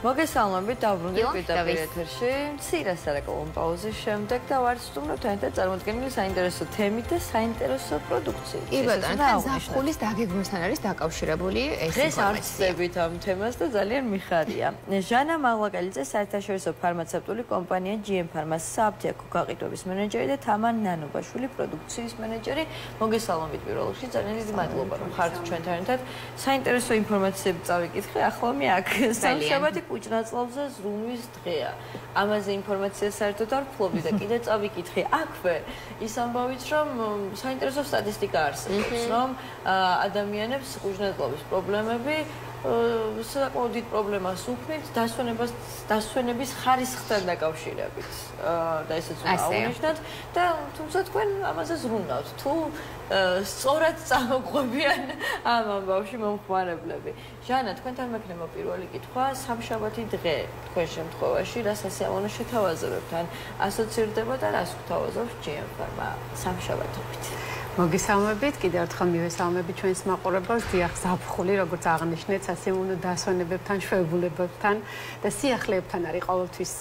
მოგესალმებით, დაბრუნდით პირდაპირ ეთერში. მცირე სარეკლამო პაუზის შემდეგ და ვართ სტუმრობთ თანხმად წარმოდგენილი საინტერესო თემით და საინტერესო პროდუქციით. კი ბატონო, ზაფხულის დაგეგმვასთან არის დაკავშირებული ეს ინფორმაცია. დღეს არცდებით ამ თემას და ძალიან მიხარია. ჟანა მაღლაკელიძე საერთაშორისო ფარმაცევტული კომპანია GM Pharma სააფთიაქო გაყიდვების მენეჯერი და თამარ ნანობაშვილი პროდუქციის მენეჯერი. მოგესალმებით პირველ რიგში, ძალიან დიდი მადლობა რომ ხართ ჩვენთან ერთად. საინტერესო ინფორმაციები წავიკითხე, ახლა მე აქ სამშაბათი კუჭნაწლავზე ზრუნვის დღეა. ამაზე ინფორმაცია საერთოდ არ ვფლობდი და კიდე წავიკითხე. აქვე ის ამბავით, რომ საინტერესო სტატისტიკა არსებობს, რომ ადამიანებს კუჭნაწლავის პრობლემები საკმაოდ დიდ პრობლემას უქმნით დასვენების ხარისხთან დაკავშირებით. და ესეც უნდა აღნიშნოთ და თუმცა თქვენ ამაზე ზრუნავთ. თუ სწორად წამოყვებიან ამ ამბავში მომხმარებლები. ჟანა, თქვენთან მექნება პირველი კითხვა, სამშაბათი დღე თქვენ შემთხვევაში რა სასიამოვნო შეთავაზებებთან ასოცირდება და რას გვთავაზობს GM Pharma სამშაბათობით? მოგესალმებით, კიდევ ერთხელ მივესალმები ჩვენს მაყურებელს. დიახ, ზაფხული, როგორც აღნიშნეთ, სასიამოვნო დასვენებებთან, შვებულებებთან და სიახლეებთან არის ყოველთვის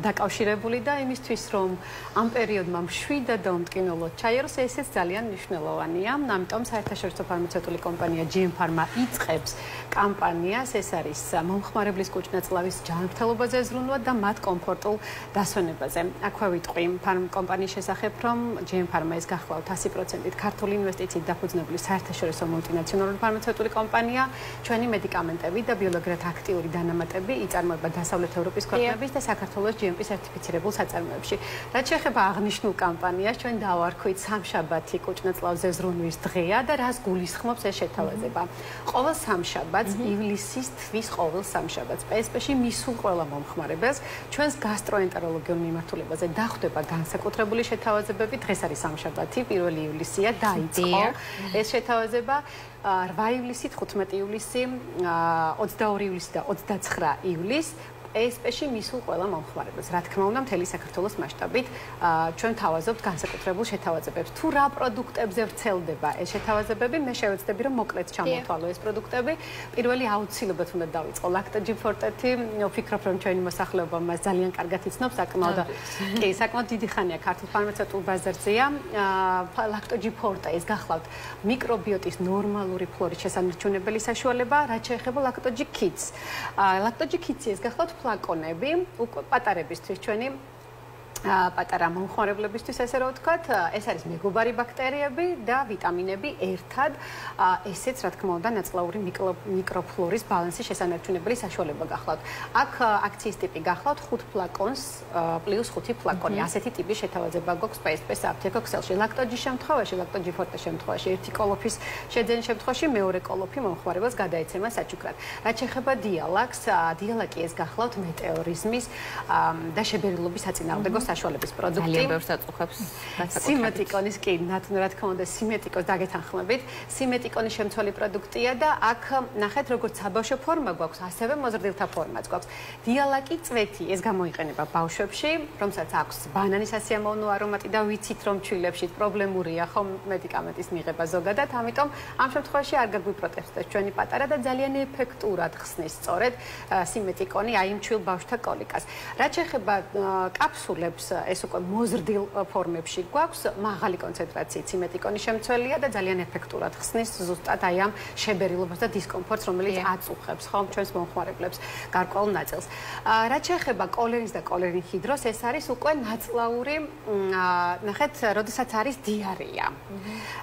დაკავშირებული და იმისთვის, რომ ამ პერიოდმა მშვიდად და უმტკინელოდ ჩაიეროს, ესეც ძალიან მნიშვნელოვანია. ამიტომ საერთაშორისო ფარმაცევტული კომპანია GM Pharma იწყებს კამპანიას, ეს არის მომხმარებლის კუჭნაწლავის ჯანმრთელობაზე ზრუნვა და მათ კომფორტულ დასვენებაზე. აქვე ვიტყვი კომპანიის შესახებ, რომ GM Pharma ეს გახლავთ 100%-ით ქართული ინვესტიციით დაფუძნებული საერთაშორისო მულტინაციონალური ფარმაცევტული კომპანია, ჩვენი მედიკამენტები და ბიოლოგიურად აქტიური დანამატები იწარმოება დასავლეთ ევროპის ქვეყნების და საქართველოს GMP სერტიფიცირებულ საწარმოებში. რაც შეეხება აღნიშნულ კამპანიას, ჩვენ დავარქვით სამშაბათი კუჭნაწლავზე ზრუნვის დღეა და რას გულისხმობს ეს შეთავაზება. ყოველ სამშაბათს, ივლისის თვის ყოველ სამშაბათს PSP-ში მისულ ყველა მომხმარებელს ჩვენს გასტროენტეროლოგიურ მიმართულებაზე დახვდება განსაკუთრებული შეთავაზებები. დღეს არის სამშაბათი, 1 ივლისია. დაიწყო ეს შეთავაზება 8 ივლისი, 15 ივლისი, 22 ივლისი და 29 ივლისი PSP-ში მისულ ყველა მომხმარებელს. რა თქმა უნდა, მთელი საქართველოს მასშტაბით ჩვენ თავაზობთ განსაკუთრებულ შეთავაზებებს. თუ რა პროდუქტებზე ვრცელდება ეს შეთავაზებები, მე შევეცდები რომ მოკლედ ჩამოვთვალო ეს პროდუქტები. პირველი აუცილებლად უნდა დავიწყო Lactogen Forte-ი. ვფიქრობ, რომ ჩვენი მოსახლეობა მას ძალიან კარგად იცნობს, საკმაოდ დიდი ხანია ქართულ ფარმაცევტულ ბაზარზეა. Lactogen Forte ეს გახლავთ მიკრობიოტის ნორმალური ფლორის შესანარჩუნებელი საშუალება, რაც შეეხება Lactogen Kids. Lactogen Kids ეს გახლავთ ფლაკონები, უკვე პატარებისთვის ჩვენი პატარა მომხმარებლებისთვის ესე რომ ვთქვათ, ეს არის მეგობარი ბაქტერიები და ვიტამინები ერთად, ესეც რა თქმა უნდა ნაწლავური მიკროფლორის ბალანსის შესანარჩუნებელი საშუალება გახლავთ. აქ აქციის ტიპი გახლავთ 5 ფლაკონს პლუს 5 ფლაკონი. ასეთი ტიპის შეთავაზება გვაქვს PSP სააფთიაქო ქსელში. Lactogen შემთხვევაში, Lactogen Forte შემთხვევაში, ერთი კოლოფის შეძენის შემთხვევაში მეორე კოლოფი მომხმარებელს გადაეცემა საჩუქრად. რაც შეეხება Dialax, Dialac-ი ეს გახლავთ მეტეორიზმის და შებერილობის საწინააღმდეგო საშუალების პროდუქტი. ძალიან ბევრს აწუხებს. სიმეტიკონის კი, რა თქმა უნდა, სიმეტიკოს დაგეთანხმებით. სიმეტიკონის შემცველი პროდუქტია და აქ ნახეთ, როგორც საბავშვო ფორმა გვაქვს, ასევე მოზრდილთა ფორმაც გვაქვს. Dialac-ი წვეთი, ეს გამოიყენება ბავშვებში, რომელსაც აქვს ბანანის სასიამოვნო არომატი და ვიცით, რომ ჩვილებში პრობლემურია ხომ მედიკამენტის მიღება ზოგადად, ამიტომ ამ შემთხვევაში არ გაგვიპროტესტებს ჩვენი პატარა და ძალიან ეფექტურად ხსნის სწორედ სიმეტიკონი აი იმ ჩვილ ბავშვთა კოლიკას. რაც შეეხება კაფსულებს, ეს უკვე მოზრდილ ფორმებში გვაქვს, მაღალი კონცენტრაციით სიმეტიკონი შემცველია და ძალიან ეფექტურად ხსნის ზუსტად აი ამ შებერილობას და დისკომფორტს, რომელიც აწუხებს ხომ ჩვენს მომხმარებლებს გარკვეულ ნაწილს. რაც შეეხება კოლერინს და კოლერინ ჰიდროს, ეს არის უკვე ნაწლავური, ნახეთ, როდესაც არის დიარეა.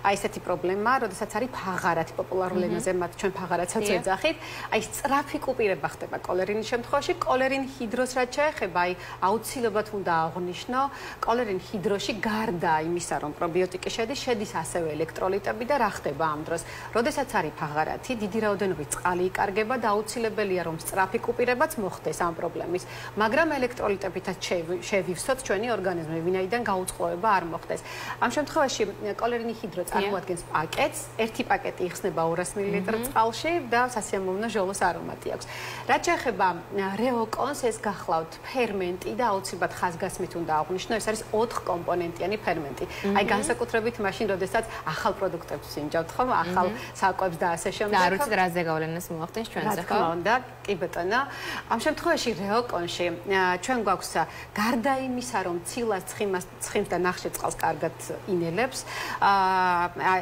აი ესეთი პრობლემა, როდესაც არის ფაღარათი, პოპულარულ ენაზე მათ ჩვენ ფაღარათსაც ეძახით, აი სწრაფი კუპირება ხდება კოლერინის შემთხვევაში. კოლერინ ჰიდროს რაც შეეხება, აი აუცილებლად უნდა აღნიშნო, კოლერინ ჰიდროში გარდა იმისა, რომ პრობიოტიკი შედის ასევე ელექტროლიტები და რა ხდება ამ დროს. როდესაც არის ფაღარათი, დიდი რაოდენობით წყალი იკარგება და აუცილებელია, რომ სწრაფი კუპირებაც მოხდეს ამ პრობლემის, მაგრამ ელექტროლიტებითაც შევივსოთ ჩვენი ორგანიზმი, ვინაიდან გაუწყლოება არ მოხდეს. ამ შემთხვევაში კოლერინის ჰიდრო წარმოადგენს პაკეტს, ერთი პაკეტი იხსნება 200 მლ წყალში და სასიამოვნო ჟოლოს არომატი აქვს. რაც შეეხება რეოკონს, ეს გახლავთ ფერმენტი და აუცილებლად ხაზგასმით ამბავით უნდა აღვნიშნო, ეს არის 4 კომპონენტიანი ფერმენტი. აი განსაკუთრებით მაშინ, როდესაც ახალ პროდუქტებს ვინჯავთ, ხო, ახალ საკვებს და ასე შემდეგ. და არ ვიცით რაზე გავლენას მოახდენს ჩვენზე, ხო? რა თქმა უნდა, კი ბატონო. ამ შემთხვევაში რეოკონში ჩვენ გვაქვს გარდა იმისა, რომ ცილას, ცხიმს და ნახშირწყალს კარგად ინელებს,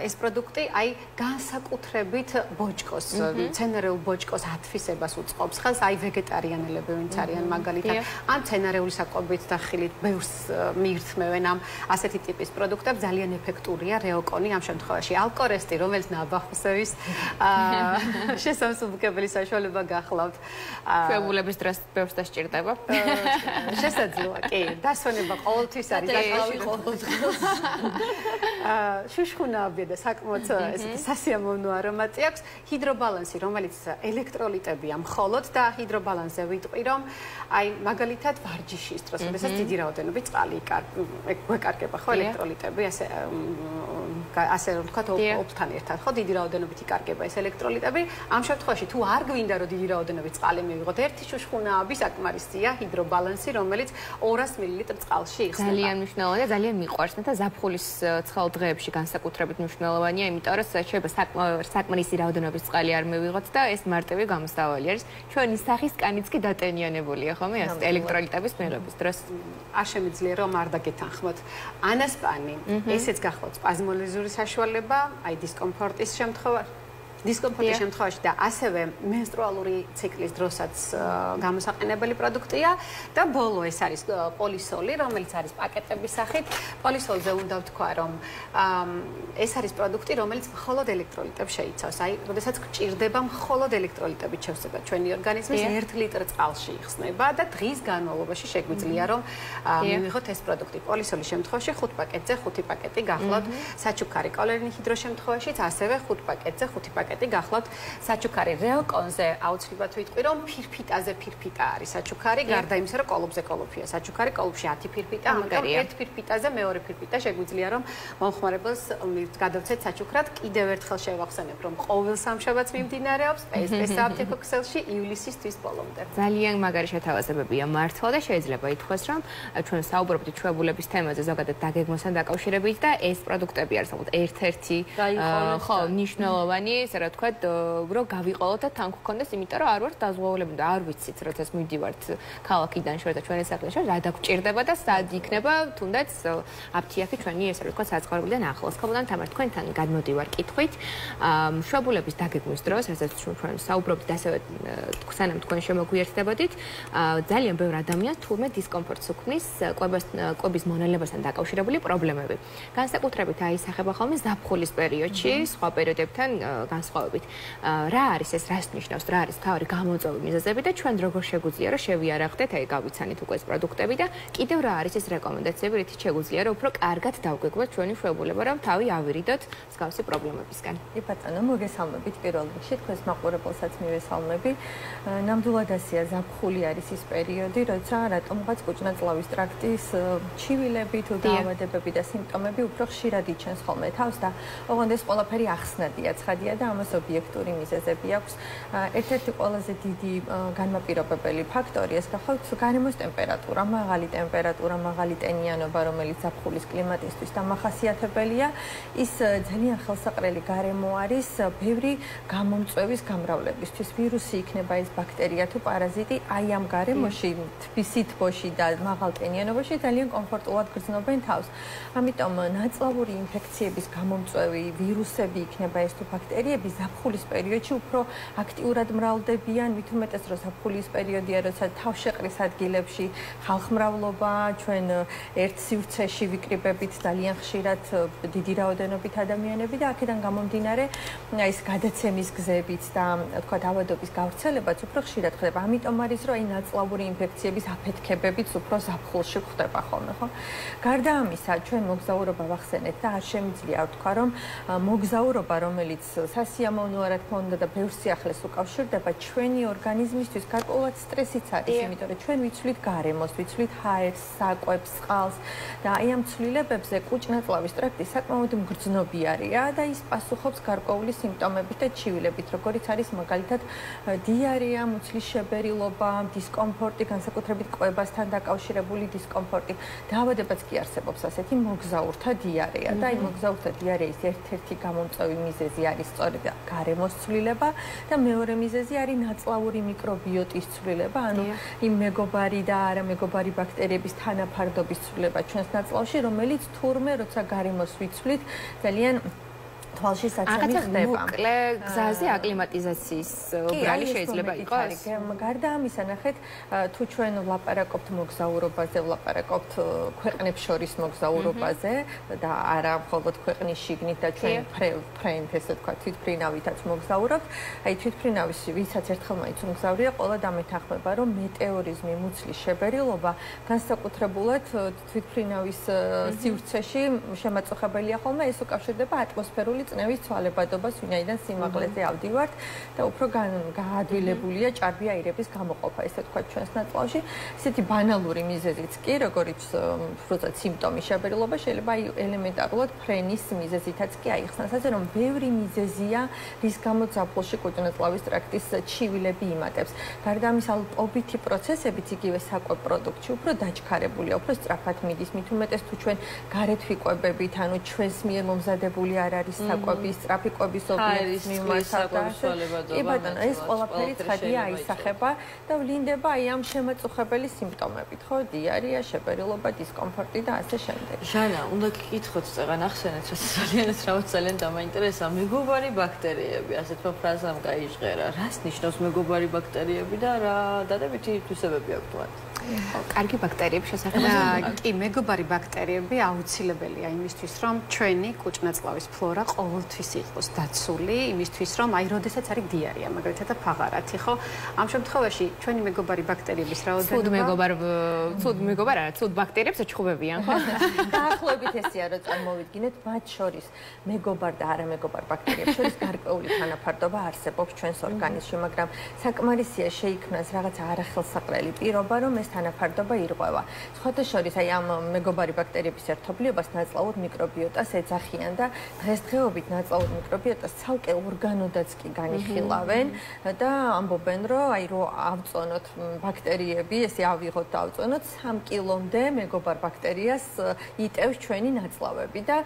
ეს პროდუქტი აი განსაკუთრებით ბოჭკოს, მცენარეულ ბოჭკოს ათვისებას უწყობს ხელს, აი ვეგეტარიანელები ვინც არიან მაგალითად, ან მცენარეული საკვებით და ხილით ბევრს მიირთმევენ ამ ასეთი ტიპის პროდუქტებს, ძალიან ეფექტურია რეოკონი ამ შემთხვევაში. ალკორესტი, რომელიც ნაბახუსევის შესამსუბუქებელი საშუალება გახლავთ. ჩვეულებების დროს ბევრს დასჭირდება. შესაძლოა, კი, დასვენება ყოველთვის არის ყოველთვის. შუშხუნაობია და საკმაოდ ესეთი სასიამოვნო არომატი აქვს. ჰიდრობალანსი, რომელიც ელექტროლიტებია მხოლოდ და ჰიდრობალანსზე ვიტყვი, რომ აი მაგალითად ვარჯიშის დროს, როდესაც დიდი რაოდენობით წყალი გვეკარგება, ხო, ელექტროლიტები, ასე რომ ვთქვათ, ოფთან ერთად, ხო, დიდი რაოდენობით იკარგება ეს ელექტროლიტები. ამ შემთხვევაში თუ არ გვინდა რომ დიდი რაოდენობით წყალი მივიღოთ, ერთი შუშხუნაობი საკმარისია ჰიდრობალანსი, რომელიც 200 მლ წყალში იხსნება. ძალიან მნიშვნელოვანია, ძალიან მიყვარს მე და ზაფხულის ცხელ დღეებში განსაკუთრებით მნიშვნელოვანია, იმიტომ რომ შეიძლება საკმარისი რაოდენობის წყალი არ მივიღოთ და ეს მარტივი გამოსავალი არის. ჩვენი სახის კანიც კი დატენიანებულია, ხომ, ეს ელექტროლიტების მიღების დროს. არ შემიძლია რომ არ დაგეთანხმოთ. ანასპანი, ესეც გახლავთ სპაზმოლიზური საშუალება, აი დისკომფორტის შემთხვევაში და ასევე menstruალური ციკლის დროსაც გამოსაყენებელი პროდუქტია და ბოლო ეს არის პოლისოლი, რომელიც არის პაკეტების სახით. პოლისოლზე უნდა ვთქვა, რომ ეს არის პროდუქტი, რომელიც მხოლოდ ელექტროლიტებს შეიცავს. აი, როდესაც გჭირდება მხოლოდ ელექტროლიტებით შევსება ჩვენი ორგანიზმის 1 ლიტრი წყალში იხსნება და დღის განმავლობაში შეგვიძლია რომ მივიღოთ ეს პროდუქტი. პოლისოლის შემთხვევაში 5 პაკეტზე 5 პაკეტი გახლავთ საჩუქარი. კოლერინის ჰიდროს შემთხვევაშიც ასევე 5 პაკეტზე 5 პაკეტი გახლავთ საჩუქარი. რეოკონზე აუცილებლად ვიტყვი, რომ ფირფიტაზე ფირფიტა არის საჩუქარი, გარდა იმისა, რომ კოლოფზე კოლოფია საჩუქარი, კოლოფში 10 ფირფიტა, მაგრამ ერთ ფირფიტაზე მეორე ფირფიტა შეგვიძლია რომ მომხმარებელს გადავცეთ საჩუქრად. კიდევ ერთხელ შევახსენებ, რომ ყოველ სამშაბათს მიმდინარეობს PSP აპტეკო ქსელში ივლისის თვის ბოლომდე. ძალიან მაგარი შეთავაზებებია მართლა და შეიძლება ითქვას, რომ ჩვენ საუბრობთ ჩვეულებების თემაზე ზოგადად დაგეგმვასთან დაკავშირებით და ეს პროდუქტები არის ალბათ ერთ-ერთი ხო მნიშვნელოვანი, ესე რა ვთქვათ, რომ გავიყოლოთ და თან გქონდეს, იმიტომ რომ არ ვართ დაზღვეულებული და არ ვიცით, როდესაც მივდივართ ქალაქიდან შორ და ჩვენი საქმეში, რა დაგჭირდება და სად იქნება თუნდაც აფთიაქი ჩვენი ესე რა ვთქვათ საცხოვრებლიდან ახლოს. ხომდან თამარ თქვენთან გადმოდივარ კითხვით. მშობლების დაგეგმვის დროს, რასაც ჩვენ საუბრობთ და ასევე სანამ თქვენ შემოგვიერთდებოდით, ძალიან ბევრ ადამიანს თურმე დისკომფორტს უქმნის კვების მონალებასთან დაკავშირებული პრობლემები. განსაკუთრებით აისახება ხოლმე ზაფხულის პერიოდში, სხვა პერიოდებთან განსხვავებით. რა არის ეს, რას ნიშნავს, რა არის თავი გამოწვევი მიზეზები და ჩვენ როგორ შეგვიძლია რომ შევიარაღდეთ, აი გავიცანით უკვე ეს პროდუქტები და კიდევ რა არის ეს რეკომენდაციები, რითიც შეგვიძლია რომ უფრო კარგად დავგვეგმოთ ჩვენი შვებულება, რომ თავი ავირიდოთ მსგავსი პრობლემებისგან. კი ბატონო, მოგესალმებით პირველ რიგში, თქვენს მაყურებელსაც მივესალმები. ნამდვილად ასეა, ზაფხული არის ის პერიოდი, როცა რატომღაც კუჭნაწლავის ტრაქტის ჩივილები თუ დაავადებები და სიმპტომები უფრო ხშირად იჩენს ხოლმე თავს და ოღონდ ეს ყველაფერი ახსნადია, ცხადია და ამას ობიექტური მიზეზები აქვს. ერთ-ერთი ყველაზე დიდი განმაპირობებელი ფაქტორი ეს გახლავთ გარემოს ტემპერატურა, მაღალი ტემპერატურა, მაღალი ტენიანობა, რომელიც ზაფხულის კლიმატისთვის დამახასიათებელია. ის ძალიან ხელსაყრელი გარემო არის ბევრი გამომწვევის გამრავლებისთვის. ვირუსი იქნება ეს ბაქტერია თუ პარაზიტი, აი ამ გარემოში, თბისი თბოში და მაღალ ტენიანობაში ძალიან კომფორტულად გრძნობენ თავს. ამიტომ ნაწლავური ინფექციების გამომწვევი ვირუსები იქნება ეს თუ ბაქტერიები ზაფხულის პერიოდში უფრო აქტიურად მრავლდებიან, მით უმეტეს რომ ზაფხულის პერიოდია, როცა თავშეყრის ადგილებში ხალხმრავლობა, ჩვენ ერთ სივრცეში ვიკრიბებით ძალიან ხშირად დიდი რაოდენობით ადამიანები და აქედან გამომდინარე ეს გადაცემის გზებიც და თქვა ავადობის გავრცელებაც უფრო ხშირად ხდება. ამიტომ არის რომ აი ნაწლავური ინფექციების აფეთქებებიც უფრო ზაფხულში ხდება ხოლმე, ხო? გარდა ამისა, ჩვენ მოგზაურობა ვახსენეთ და არ შემიძლია ვთქვა, რომ მოგზაურობა, რომელიც სიამოვნოა რა თქმა უნდა და ბევრ სიახლეს უკავშირდება ჩვენი ორგანიზმისთვის გარკვეულად სტრესიც არის, იმიტომ რომ ჩვენ ვიცვლით გარემოს, ვიცვლით ჰაერს, საკვებს, წყალს და აი ამ ცვლილებებზე კუჭ-ნაწლავის ტრაქტი საკმაოდ მგრძნობიარეა და ის პასუხობს გარკვეული სიმპტომებით და ჩივილებით, როგორიც არის მაგალითად დიარეა, მუცლის შებერილობა, დისკომფორტი, განსაკუთრებით კვებასთან დაკავშირებული დისკომფორტი. დაავადებაც კი არსებობს ასეთი მოგზაურთა დიარეა და აი მოგზაურთა დიარეის ერთ-ერთი გამომწვევი მიზეზი არის სწორედ გარემოს ცვლილება და მეორე მიზეზი არის ნაწლავური მიკრობიოტის ცვლილება, ანუ იმ მეგობარი და არამეგობარი ბაქტერიების თანაფარდობის ცვლილება ჩვენს ნაწლავში, რომელიც თურმე როცა გარემოს ვიცვლით, ძალიან თვალში საცემი ხდება. მოკლე გზაზე აკლიმატიზაციის ბრალი შეიძლება იყოს. გარდა ამისა, ნახეთ, თუ ჩვენ ვლაპარაკობთ მოგზაურობაზე, ვლაპარაკობთ ქვეყნებს შორის მოგზაურობაზე და არა მხოლოდ ქვეყნის შიგნით და ჩვენ ფრენდ, ესე თქვა, თვითმფრინავითაც მოგზაურობთ. აი თვითმფრინავის ვისაც ერთხელ მაინც უმგზავრია, ყველა დამეთანხმება, რომ მეტეორიზმი, მუცლის შებერილობა განსაკუთრებულად თვითმფრინავის სივრცეში შემაწუხებელია ხოლმე, ეს უკავშირდება ატმოსფერული წნევის ცვალებადობას, ვინაიდან სიმაღლეზე ავდივართ და უფრო გაადვილებულია ჭარბი აირების გამოყოფა, ესე თქვა ჩვენს ნაწლავში. ესეთი ბანალური მიზეზიც კი, როგორც უბრალოდ სიმპტომი შებერილობა შეიძლება აი ელემენტარულად ფრენის მიზეზითაც კი აიხსნას, ასე რომ ბევრი მიზეზია, რის გამოც ზაფხულში კუჭ-ნაწლავის ტრაქტის ჩივილები იმატებს. გარდა ამისა, ობითი პროცესებიც იგივე საკვებ პროდუქტში უფრო დაჩქარებულია, უფრო სწრაფად მიდის, მით უმეტეს თუ ჩვენ გარეთ ვიკვებებით, ანუ ჩვენს მიერ მომზადებული არ არის საკვების, სწრაფი კვების ობიექტის მიმართავდა. კი ბატონო, ეს ყველაფერი ცხადია აისახება და ვლინდება აი ამ შემაწუხებელი სიმპტომებით, ხო? დიარეა, შებერილობა, დისკომფორტი და ასე შემდეგ. ჟანა, უნდა გკითხოთ წეგან ახსენეთ, რომ ძალიან დამაინტერესა მეგობარი ბაქტერიები, ასეთმა ფრაზამ გაიჟღერა. რას ნიშნავს მეგობარი ბაქტერიები და რა დადებითი თვისებები აქვთ მათ? კარგი ბაქტერიების შესახებ. კი, მეგობარი ბაქტერიები აუცილებელია იმისთვის, რომ ჩვენი კუჭ-ნაწლავის ფლორა ყოველთვის იყოს დაცული, იმისთვის, რომ აი, როდესაც არის დიარეა, მაგალითად ფაღარათი, ხო? ამ შემთხვევაში ჩვენი მეგობარი ბაქტერიების რაოდენობა ცუდ მეგობარ არა, ცუდ ბაქტერიებს ეჩხუბებიან, ხო? დაახლოებით ესეა, რომ წარმოვიდგინეთ, მათ შორის მეგობარ და არამეგობარ ბაქტერიებს შორის გარკვეული თანაფარდობა არსებობს ჩვენს ორგანიზმში, მაგრამ საკმარისია შეიქმნას რაღაც არახელსაყრელი პირობა, რომ ეს თანაფარდობა ირღვევა. სხვათა შორის აი ამ მეგობარი ბაქტერიების ერთობლიობას ნაწლავურ მიკრობიოტას ეძახიან და დღესდღეობით ნაწლავურ მიკრობიოტას ცალკე ორგანოდაც კი განიხილავენ და ამბობენ, რომ აი რო ავწონოთ ბაქტერიები, ესე ავიღოთ და ავწონოთ 3 კილომდე მეგობარ ბაქტერიას იტევს ჩვენი ნაწლავები და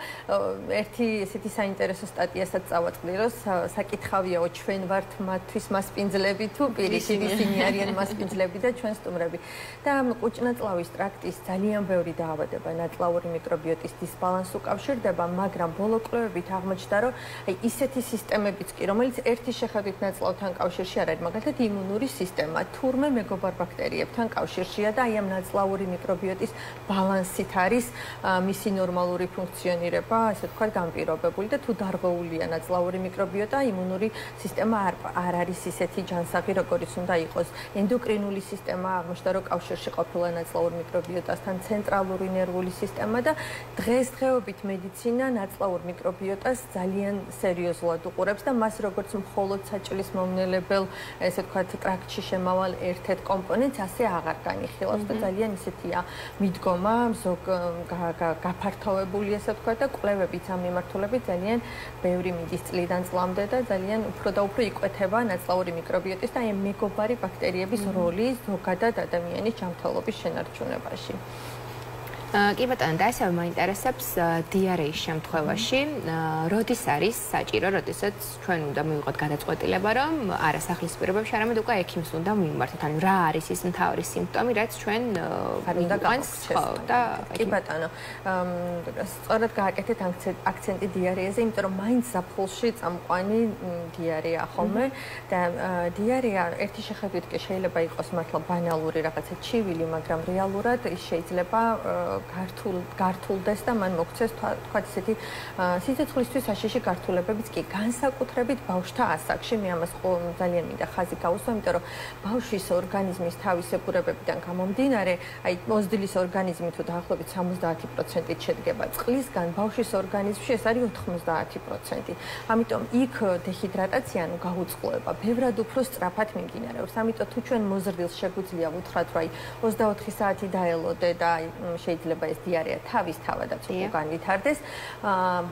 ერთი ესეთი საინტერესო სტატიასაც წავაწყდი, რომ საკითხავიაო ჩვენ ვართ მათთვის მასპინძლები თუ პირიქით ისინი არიან მასპინძლები და ჩვენ სტუმრები. და კუჭ-ნაწლავის ტრაქტის ძალიან ბევრი დაავადება ნაწლავური მიკრობიოტის დისბალანსს უკავშირდება, მაგრამ ბოლო კვლევებით აღმოჩნდა, რომ აი ისეთი სისტემებიც კი, რომელიც ერთი შეხედვით ნაწლავთან კავშირში არ არის, მაგალითად იმუნური სისტემა, თურმე მეგობარ ბაქტერიებთან კავშირშია და აი ამ ნაწლავური მიკრობიოტის ბალანსით არის მისი ნორმალური ფუნქციონირება, ასე ვთქვათ, განპირობებული და თუ დარღვეულია ნაწლავური მიკრობიოტა, იმუნური სისტემა არ არის ისეთი ჯანსაღი, როგორიც უნდა იყოს. ენდოკრინული სისტემა აღმოჩნდა, რომ კავშირში ყოფილა ნაწლავურ მიკრობიოტასთან, ცენტრალური ნერვული სისტემა და დღესდღეობით მედიცინა ნაწლავურ მიკრობიოტას ძალიან სერიოზულად უყურებს და მას როგორც მხოლოდ საჭილის მომნელებელ, ესე ვთქვათ, ტრაქტში შემავალ ერთ-ერთ კომპონენტს ასე აღარ განიხილავს და ძალიან ისეთია მიდგომა, გაფართოვებული, ესე ვთქვათ, და კვლევებიც ამ მიმართულებით ძალიან ბევრი მიდის წლიდან წლამდე და ძალიან უფრო და უფრო იკვეთება ნაწლავური მიკრობიოტის და აი მეგობარი ბაქტერიების როლი ზოგადად ადამიანის ჯანმრთელობის შენარჩუნებაში. კი ბატონო, და ასევე მაინტერესებს დიარეის შემთხვევაში, როდის არის საჭირო, როდესაც ჩვენ უნდა მივიღოთ გადაწყვეტილება, რომ არა სახლის პირობებში, არამედ უკვე ექიმს უნდა მივმართოთ. ანუ რა არის ის მთავარი სიმპტომი, რაც ჩვენ უნდა გავხსნათ და კი ბატონო, სწორად გააკეთეთ აქცენტი დიარეაზე, იმიტომ რომ მაინც ზაფხულში წამყვანი დიარეა ხოლმე და დიარეა ერთი შეხედვით კი შეიძლება იყოს მართლა ბანალური რაღაცა ჩივილი, მაგრამ რეალურად ის შეიძლება გართულდეს და მან მოქცეს თქვათ ისეთი სიცოცხლისთვის საშიში გართულებებიც კი განსაკუთრებით ბავშვთა ასაკში. მე ამას ძალიან მინდა ხაზი გაუსვა, იმიტომ რომ ბავშვის ორგანიზმის თავისებურებებიდან გამომდინარე, აი მოზრდილის ორგანიზმი თუ დაახლოებით 70%-ით შედგება წყლისგან, ბავშვის ორგანიზმში ეს არის 90%. ამიტომ იქ დეჰიდრატაცია, ანუ გაუწყლოება, ბევრად უფრო სწრაფად მიმდინარეობს. ამიტომ თუ ჩვენ მოზრდილს შეგვიძლია ვუთხრათ, რომ აი 24 საათი დაელოდე და შეიძლება ეს დიარეა თავისთავადაც უკან ვითარდეს,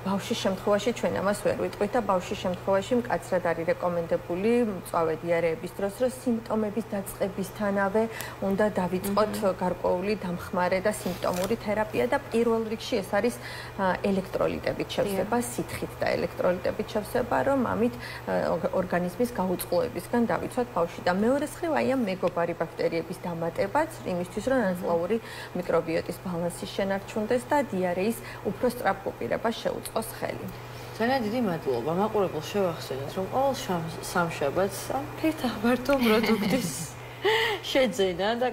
ბავშვის შემთხვევაში ჩვენ ამას ვერ ვიტყვით და ბავშვის შემთხვევაში მკაცრად არის რეკომენდებული მწვავე დიარეების დროს, რომ სიმპტომების დაწყებისთანავე უნდა დავიწყოთ გარკვეული დამხმარე და სიმპტომური თერაპია და პირველ რიგში ეს არის ელექტროლიტებით შევსება, სითხით და ელექტროლიტებით შევსება, რომ ამით ორგანიზმის გაუწყლოებისგან დავიცვათ ბავშვი და მეორე მხრივ აი ამ მეგობარი ბაქტერიების დამატებაც იმისთვის, რომ ნაწლავური მიკრობიოტის ბალანსი შენარჩუნდეს და დიარეის უფრო სწრაფ უპირებას შეუწყოს ხელი. ძალიან დიდი მადლობა. მაყურებელს შევახსენოთ, რომ ყოველ სამშაბათს ფერდაბარტო პროდუქტის შეძენა და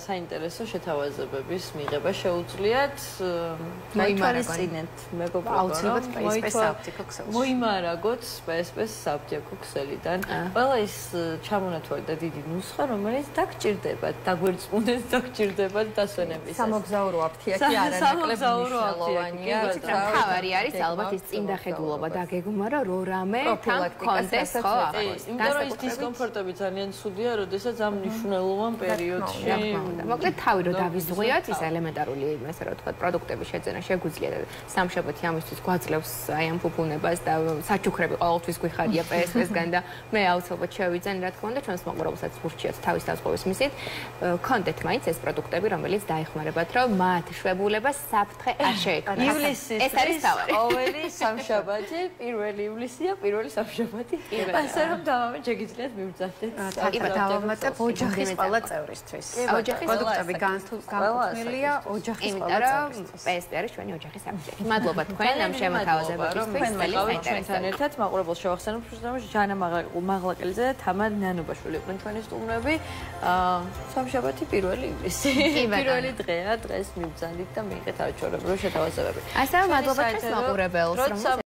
საინტერესო შეთავაზებების მიღება შეუძლიათ. მოითვალისწინეთ მეგობრებო, მოიმარაგოთ PSP-ს საბჭოქო ქსელიდან. ყველა ის ჩამონათვალი და დიდი ნუსხა, რომელიც დაგჭირდებათ, დაგვერწმუნდეთ, დაგჭირდებათ დასვენების. სამოგზაურო აფთიაქი არანაკლებ მნიშვნელოვანია. თავარი არის ალბათ ის წინდახედულობა დაგეგმა, რომ რამე კონტეს ხო ახოს. იმიტომ რომ ის დისკომფორტები ძალიან ცუდია, როდესაც ამ მნიშვნელოვან პერიოდში. მოკლედ თავი რომ დავიზღვიოთ, ის ელემენტარული ასე რომ თქვა პროდუქტების შეძენა შეგვიძლია და სამშაბათი ამისთვის გვაძლევს აი ამ ფუფუნებას და საჩუქრები ყოველთვის გვიხარია PSP-სგან და მე აუცილებლად შევიძენ რა თქმა უნდა ჩვენს მოყურებელსაც ვურჩიოთ თავის დასწრების მისით კონდეთ მაინც ეს პროდუქტები რომელიც დაეხმარებათ რომ მათ შვებულებას საფრთხე არ შეექმნათ. ივლისის ეს არის თავი. ყოველი სამშაბათი 1 ივლისია პირველი სამშაბათი. ასე რომ დავამატეთ შეგიძლიათ მივძახდეთ. დავამატებ ოჯახის ყველა წევრისთვის. ოჯახის პროდუქტები განკუთვნილია ოჯახის ყველა წევრისთვის. PSP არის ჩვენი ოჯახის საბჭოთი. მადლობა თქვენ ამ შემოთავაზებისთვის. ჩვენთან ერთად მაყურებელს შევახსენებ, რომ ჟანა მაღლაკელიძე და თამარ ნანობაშვილი იყვნენ ჩვენი სტუმრები. სამშაბათი 1 ივლისი. პირველი დღეა, დღეს მივძანდით და მიიღეთ არჩევნებრივი შეთავაზებები. ასევე მადლობა ჩვენს მაყურებელს, რომ